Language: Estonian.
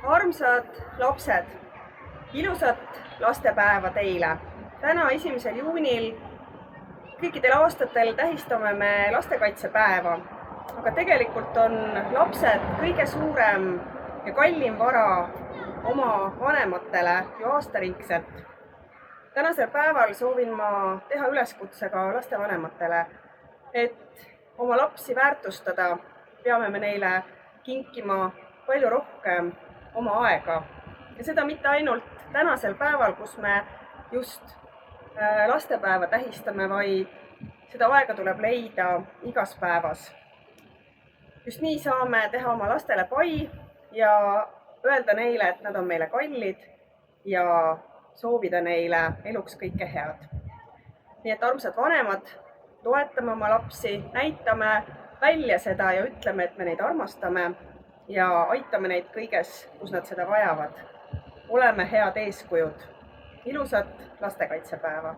Armsad lapsed, ilusat lastepäeva teile! Täna 1. juunil kõikidel aastatel tähistame me lastekaitsepäeva, aga tegelikult on lapsed kõige suurem ja kallim vara oma vanematele ju aastaringselt. Tänasel päeval soovin ma teha üleskutse ka lastevanematele, et oma lapsi väärtustada, peame me neile kinkima palju rohkem oma aega. Ja seda mitte ainult tänasel päeval, kus me just lastepäeva tähistame, vaid seda aega tuleb leida igas päevas. Just nii saame teha oma lastele pai ja öelda neile, et nad on meile kallid ja soovida neile eluks kõike head. Nii et armsad vanemad, toetame oma lapsi, näitame välja seda ja ütleme, et me neid armastame ja aitame neid kõiges, kus nad seda vajavad. Oleme head eeskujud. Ilusat lastekaitsepäeva!